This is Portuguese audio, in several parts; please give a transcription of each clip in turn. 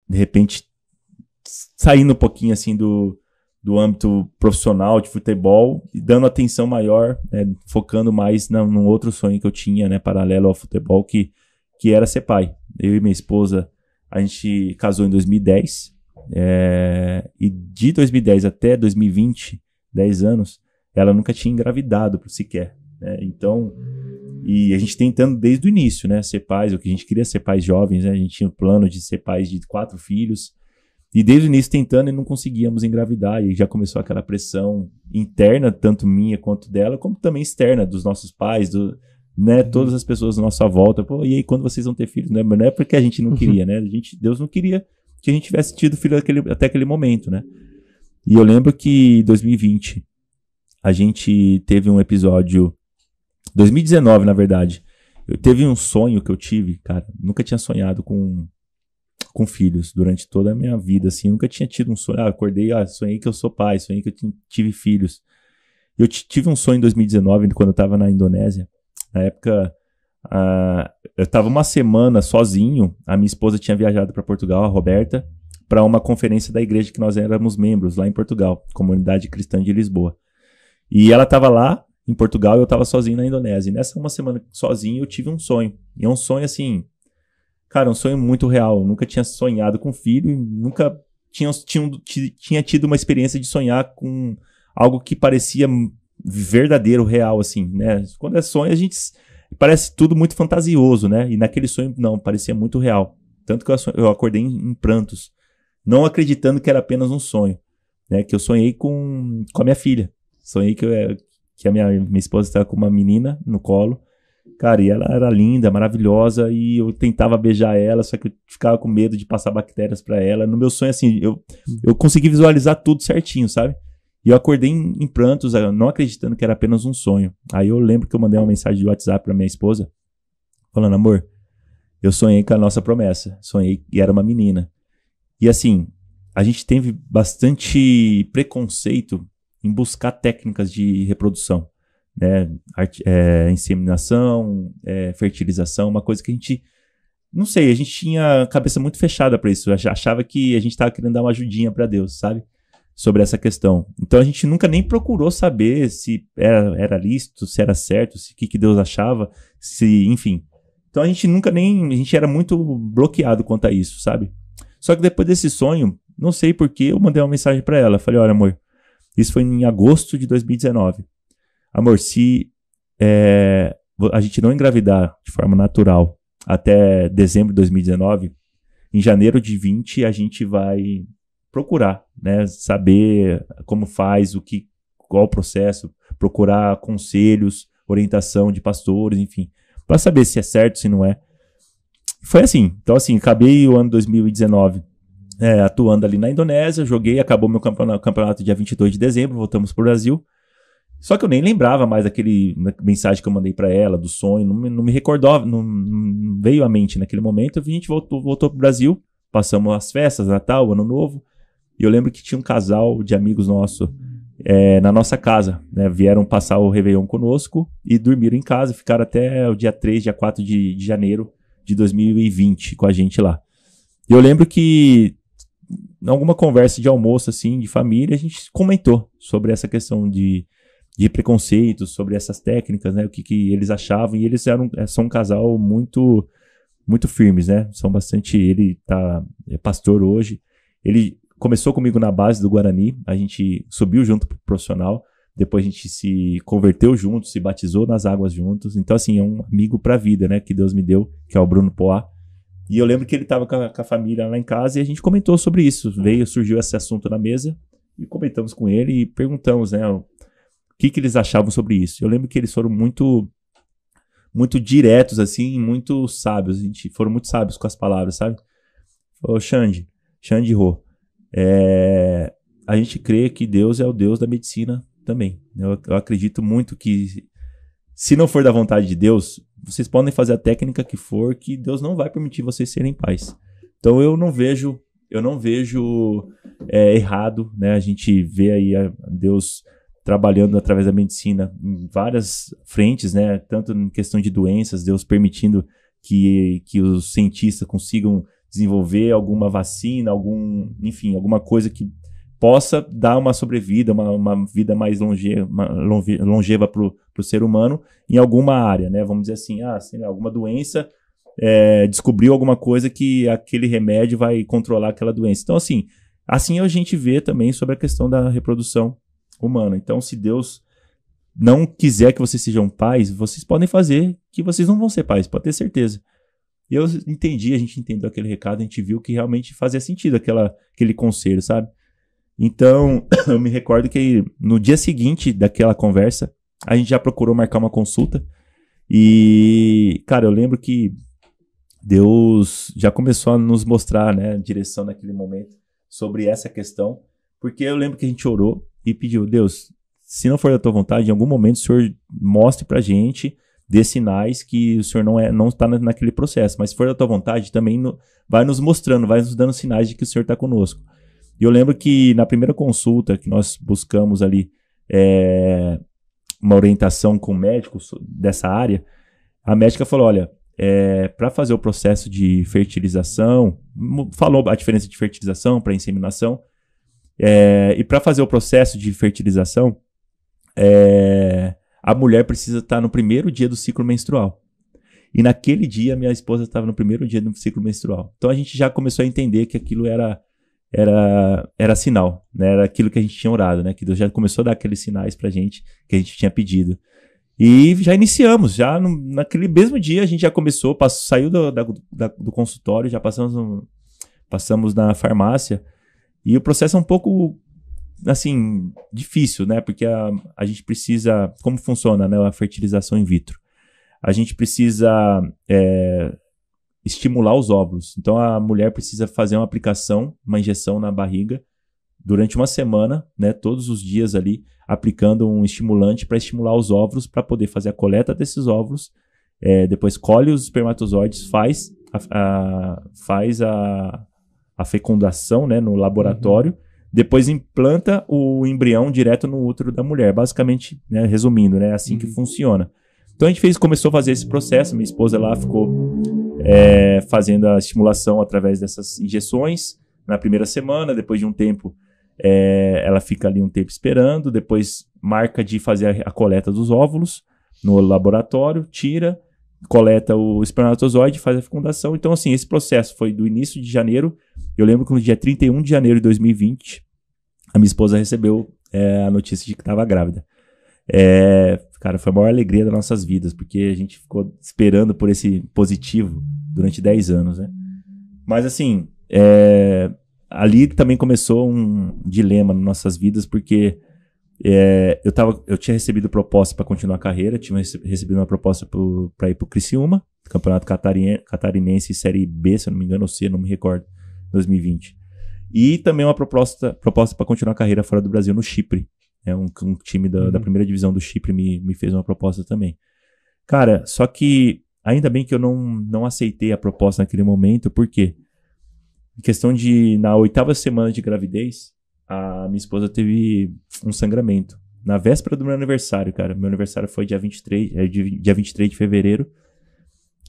de repente, saindo um pouquinho assim do âmbito profissional de futebol e dando atenção maior, né, focando mais num outro sonho que eu tinha, né, paralelo ao futebol, que era ser pai. Eu e minha esposa, a gente casou em 2010, e de 2010 até 2020, 10 anos, ela nunca tinha engravidado sequer, né? Então, e a gente tentando desde o início, né, ser pais, o que a gente queria ser pais jovens, né, a gente tinha o plano de ser pais de 4 filhos, e desde o início tentando e não conseguíamos engravidar, e já começou aquela pressão interna, tanto minha quanto dela, como também externa, dos nossos pais, né, todas as pessoas à nossa volta. Pô, e aí quando vocês vão ter filhos? Não é porque a gente não queria, né? Deus não queria que a gente tivesse tido filho até aquele momento, né? E eu lembro que em 2020 a gente teve um episódio, 2019 na verdade, teve um sonho que eu tive, cara, nunca tinha sonhado com filhos durante toda a minha vida, assim, nunca tinha tido um sonho, acordei, sonhei que eu sou pai, sonhei que eu tive filhos. Eu tive um sonho em 2019, quando eu tava na Indonésia, na época, eu tava uma semana sozinho, a minha esposa tinha viajado para Portugal, a Roberta, para uma conferência da igreja que nós éramos membros lá em Portugal, Comunidade Cristã de Lisboa. E ela tava lá em Portugal e eu tava sozinho na Indonésia. E nessa uma semana sozinho eu tive um sonho. E é um sonho assim, cara, um sonho muito real. Eu nunca tinha sonhado com filho e nunca tinha tido uma experiência de sonhar com algo que parecia verdadeiro, real, assim, né? Quando é sonho, a gente parece tudo muito fantasioso, né? E naquele sonho, não, parecia muito real. Tanto que eu acordei em prantos, não acreditando que era apenas um sonho, né? Que eu sonhei com a minha filha. Sonhei que a minha esposa estava com uma menina no colo. Cara, e ela era linda, maravilhosa, e eu tentava beijar ela, só que eu ficava com medo de passar bactérias pra ela. No meu sonho, assim, eu consegui visualizar tudo certinho, sabe? E eu acordei em prantos, não acreditando que era apenas um sonho. Aí eu lembro que eu mandei uma mensagem de WhatsApp pra minha esposa, falando, amor, eu sonhei com a nossa promessa. Sonhei e era uma menina. E assim, a gente teve bastante preconceito em buscar técnicas de reprodução, né? Inseminação, fertilização, uma coisa que a gente, não sei, a gente tinha a cabeça muito fechada para isso, achava que a gente estava querendo dar uma ajudinha para Deus, sabe? Sobre essa questão. Então a gente nunca nem procurou saber se era lícito, se era certo, o que Deus achava, enfim. Então a gente era muito bloqueado quanto a isso, sabe? Só que depois desse sonho, não sei porquê, eu mandei uma mensagem para ela, falei, olha amor, isso foi em agosto de 2019. Amor, se a gente não engravidar de forma natural até dezembro de 2019, em janeiro de 20 a gente vai procurar, né, saber como faz, qual o processo, procurar conselhos, orientação de pastores, enfim, para saber se é certo, se não é. Foi assim. Então, assim, acabei o ano 2019 atuando ali na Indonésia, acabou meu campeonato dia 22 de dezembro, voltamos pro Brasil. Só que eu nem lembrava mais daquele mensagem que eu mandei pra ela, do sonho, não me recordava, não veio à mente naquele momento. A gente voltou pro Brasil, passamos as festas, Natal, Ano Novo, e eu lembro que tinha um casal de amigos nossos na nossa casa, né? Vieram passar o Réveillon conosco e dormiram em casa, ficaram até o dia 3, dia 4 de janeiro de 2020 com a gente lá. E eu lembro que em alguma conversa de almoço, assim, de família, a gente comentou sobre essa questão de preconceitos, sobre essas técnicas, né? O que eles achavam, e eles são um casal muito, muito firmes, né? Ele é pastor hoje, ele começou comigo na base do Guarani, a gente subiu junto pro profissional, depois a gente se converteu juntos, se batizou nas águas juntos, então assim, é um amigo pra vida, né? Que Deus me deu, que é o Bruno Poá. E eu lembro que ele estava com a família lá em casa e a gente comentou sobre isso. Surgiu esse assunto na mesa e comentamos com ele e perguntamos, né, o que eles achavam sobre isso. Eu lembro que eles foram muito, muito diretos, assim, muito sábios. Foram muito sábios com as palavras, sabe? Falou, Xande Rô, a gente crê que Deus é o Deus da medicina também. Eu acredito muito que, se não for da vontade de Deus, vocês podem fazer a técnica que for, que Deus não vai permitir vocês serem pais. Então eu não vejo errado, né? A gente vê aí Deus trabalhando através da medicina em várias frentes, né? Tanto em questão de doenças, Deus permitindo que os cientistas consigam desenvolver alguma vacina, enfim, alguma coisa que possa dar uma sobrevida, uma vida mais longeva para o ser humano em alguma área, né? Vamos dizer assim, sei lá, alguma doença, descobriu alguma coisa que aquele remédio vai controlar aquela doença. Então, assim a gente vê também sobre a questão da reprodução humana. Então, se Deus não quiser que vocês sejam pais, vocês podem fazer que vocês não vão ser pais, pode ter certeza. E a gente entendeu aquele recado, a gente viu que realmente fazia sentido aquele conselho, sabe? Então, eu me recordo que no dia seguinte daquela conversa, a gente já procurou marcar uma consulta. E, cara, eu lembro que Deus já começou a nos mostrar, né, a direção naquele momento sobre essa questão. Porque eu lembro que a gente orou e pediu, Deus, se não for da tua vontade, em algum momento o Senhor mostre pra gente, dê sinais que o Senhor não está naquele processo. Mas se for da tua vontade, também vai nos mostrando, vai nos dando sinais de que o Senhor está conosco. E eu lembro que na primeira consulta que nós buscamos ali uma orientação com o médico dessa área, a médica falou, olha, para fazer o processo de fertilização, falou a diferença de fertilização para inseminação, e para fazer o processo de fertilização, a mulher precisa estar no primeiro dia do ciclo menstrual. E naquele dia, minha esposa estava no primeiro dia do ciclo menstrual. Então a gente já começou a entender que aquilo era sinal, né? Era aquilo que a gente tinha orado, né? Que Deus já começou a dar aqueles sinais pra gente que a gente tinha pedido. E já iniciamos, naquele mesmo dia a gente já começou, saiu do consultório, já passamos na farmácia, e o processo é um pouco, assim, difícil, né? Porque a gente precisa, como funciona, né, a fertilização in vitro? A gente precisa estimular os óvulos. Então a mulher precisa fazer uma injeção na barriga durante uma semana, né, todos os dias ali, aplicando um estimulante para estimular os óvulos, para poder fazer a coleta desses óvulos, depois colhe os espermatozoides, faz a fecundação, né, no laboratório, depois implanta o embrião direto no útero da mulher, basicamente, né, resumindo, né, assim que funciona. Então a gente começou a fazer esse processo, minha esposa lá ficou fazendo a estimulação através dessas injeções na primeira semana, depois de um tempo ela fica ali um tempo esperando, depois marca de fazer a coleta dos óvulos no laboratório, tira, coleta o espermatozoide, faz a fecundação. Então assim, esse processo foi do início de janeiro. Eu lembro que no dia 31 de janeiro de 2020 a minha esposa recebeu a notícia de que estava grávida. Cara, foi a maior alegria das nossas vidas, porque a gente ficou esperando por esse positivo durante 10 anos, né? Mas assim, ali também começou um dilema nas nossas vidas, porque eu tinha recebido proposta para continuar a carreira, tinha recebido uma proposta para ir para o Criciúma, Campeonato Catarinense Série B, se eu não me engano, ou C, não me recordo, 2020. E também uma proposta para continuar a carreira fora do Brasil, no Chipre. Um time da primeira divisão do Chipre me fez uma proposta também. Cara, só que ainda bem que eu não aceitei a proposta naquele momento, porque em questão na 8ª semana de gravidez, a minha esposa teve um sangramento. Na véspera do meu aniversário, cara. Meu aniversário foi dia 23 de fevereiro.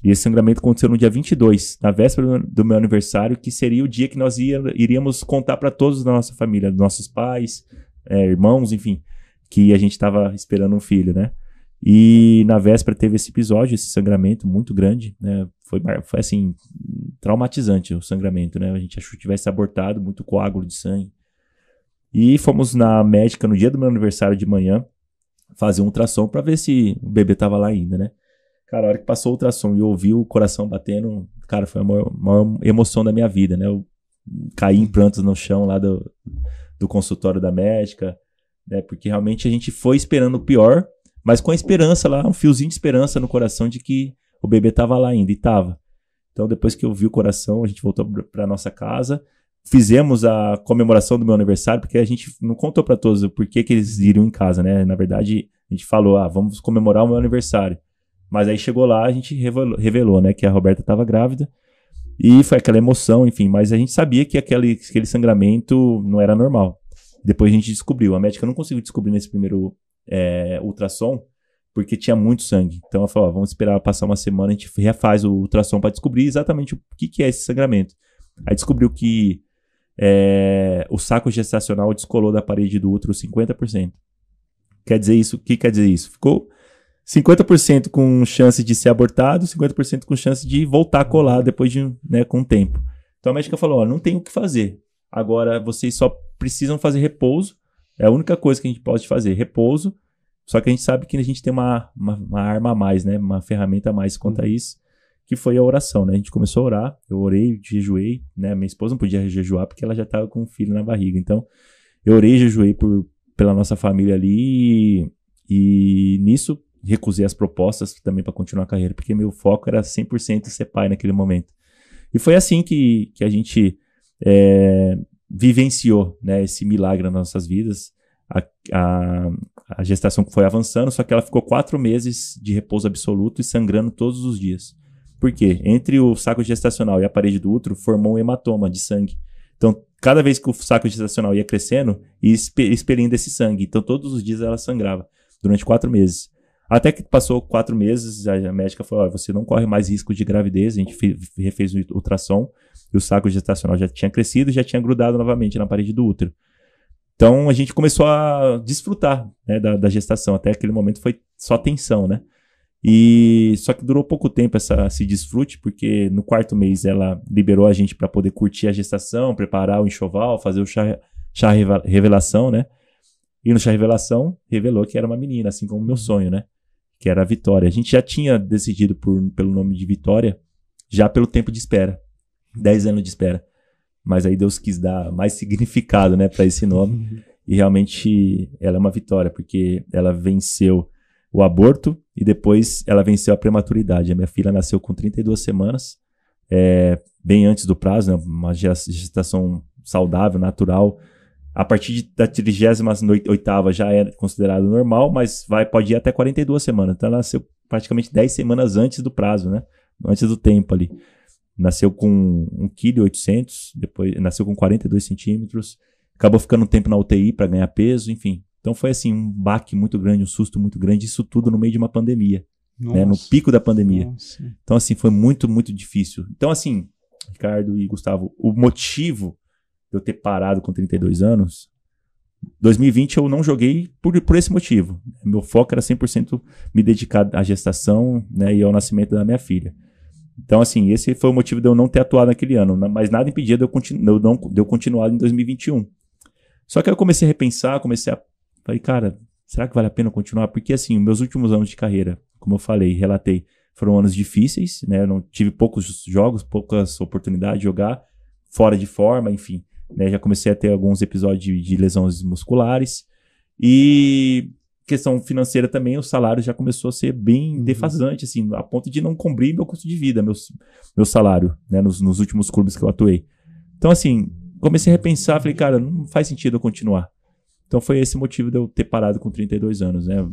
E esse sangramento aconteceu no dia 22, na véspera do meu aniversário, que seria o dia que nós iríamos contar para todos da nossa família, nossos pais, irmãos, enfim, que a gente estava esperando um filho, né? E na véspera teve esse episódio, esse sangramento muito grande, né? Foi assim, traumatizante o sangramento, né? A gente achou que tivesse abortado, muito coágulo de sangue. E fomos na médica no dia do meu aniversário de manhã fazer um ultrassom para ver se o bebê tava lá ainda, né? Cara, a hora que passou o ultrassom e eu ouvi o coração batendo, cara, foi a maior emoção da minha vida, né? Eu caí em prantos no chão lá do consultório da médica, né? Porque realmente a gente foi esperando o pior, mas com a esperança lá, um fiozinho de esperança no coração de que o bebê tava lá ainda, e tava. Então depois que eu vi o coração, a gente voltou pra nossa casa, fizemos a comemoração do meu aniversário, porque a gente não contou pra todos o porquê que eles iriam em casa, né? Na verdade, a gente falou, vamos comemorar o meu aniversário. Mas aí chegou lá, a gente revelou, né, que a Roberta estava grávida, e foi aquela emoção, enfim, mas a gente sabia que aquele sangramento não era normal. Depois a gente descobriu, a médica não conseguiu descobrir nesse primeiro ultrassom, porque tinha muito sangue. Então ela falou, vamos esperar passar uma semana, a gente refaz o ultrassom para descobrir exatamente o que é esse sangramento. Aí descobriu que o saco gestacional descolou da parede do útero 50%. Quer dizer isso? O que quer dizer isso? Ficou 50% com chance de ser abortado, 50% com chance de voltar a colar depois de, né, com o tempo. Então a médica falou, não tem o que fazer. Agora vocês só precisam fazer repouso. É a única coisa que a gente pode fazer, repouso. Só que a gente sabe que a gente tem uma arma a mais, né? Uma ferramenta a mais contra isso, que foi a oração, né? A gente começou a orar, eu orei, jejuei, né? Minha esposa não podia jejuar porque ela já estava com um filho na barriga. Então, eu orei e jejuei pela nossa família ali e nisso recusei as propostas também para continuar a carreira, porque meu foco era 100% ser pai naquele momento. E foi assim que a gente vivenciou, né, esse milagre nas nossas vidas. A gestação foi avançando, só que ela ficou 4 meses de repouso absoluto e sangrando todos os dias. Por quê? Entre o saco gestacional e a parede do útero formou um hematoma de sangue. Então, cada vez que o saco gestacional ia crescendo, ia expelindo esse sangue. Então, todos os dias ela sangrava, durante 4 meses. Até que passou 4 meses, a médica falou, você não corre mais risco de gravidez. A gente refez o ultrassom e o saco gestacional já tinha crescido e já tinha grudado novamente na parede do útero. Então, a gente começou a desfrutar, né, da gestação. Até aquele momento foi só tensão, né? Só que durou pouco tempo esse desfrute, porque no 4º mês ela liberou a gente para poder curtir a gestação, preparar o enxoval, fazer o chá revelação, né? E no chá revelação, revelou que era uma menina, assim como o meu sonho, né? Que era a Vitória. A gente já tinha decidido pelo nome de Vitória, já pelo tempo de espera. 10 anos de espera. Mas aí Deus quis dar mais significado, né, para esse nome. E realmente ela é uma vitória, porque ela venceu o aborto e depois ela venceu a prematuridade. A minha filha nasceu com 32 semanas, bem antes do prazo, né, uma gestação saudável, natural. A partir da 38ª já é considerado normal, mas pode ir até 42 semanas. Então ela nasceu praticamente 10 semanas antes do prazo, né, antes do tempo ali. Nasceu com 1,8 kg, depois nasceu com 42 centímetros, acabou ficando um tempo na UTI para ganhar peso, enfim. Então foi assim, um baque muito grande, um susto muito grande, isso tudo no meio de uma pandemia, né, no pico da pandemia. Nossa. Então assim, foi muito, muito difícil. Então assim, Ricardo e Gustavo, o motivo de eu ter parado com 32 anos, 2020 eu não joguei por esse motivo. Meu foco era 100% me dedicar à gestação, né, e ao nascimento da minha filha. Então, assim, esse foi o motivo de eu não ter atuado naquele ano, mas nada impedia de eu continuar em 2021. Só que aí eu comecei a repensar, falei, cara, será que vale a pena continuar? Porque, assim, meus últimos anos de carreira, como eu falei, relatei, foram anos difíceis, né? Eu não tive poucos jogos, poucas oportunidades de jogar, fora de forma, enfim, né? Já comecei a ter alguns episódios de lesões musculares e questão financeira também, o salário já começou a ser bem defasante, assim, a ponto de não cobrir meu custo de vida, meu salário, né, nos últimos clubes que eu atuei. Então, assim, comecei a repensar, falei, cara, não faz sentido eu continuar. Então, foi esse o motivo de eu ter parado com 32 anos, né?